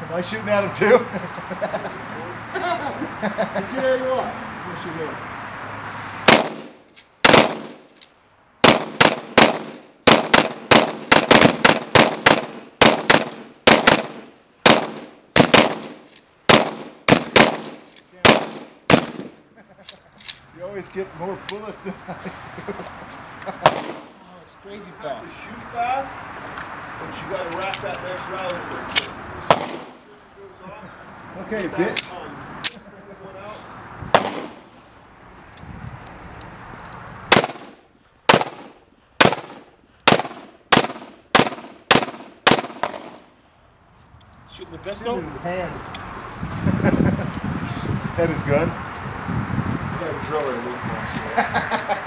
Am I shooting at him too? There you are. Yes, you will. You always get more bullets than I do. Oh, it's crazy You have fast. to shoot fast, but you got to wrap that next round quick. Goes off. Okay, That bit. time. One out. Shooting the pistol? In his hand. That is gun. Yeah, drill it.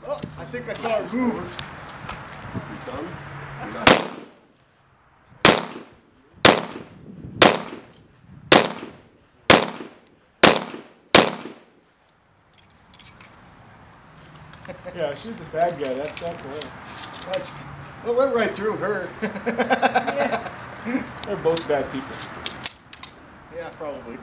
Oh, I think I saw it move. You done? You're not. Yeah, she's a bad guy. That's not her. It went right through her. They're both bad people. Yeah, probably.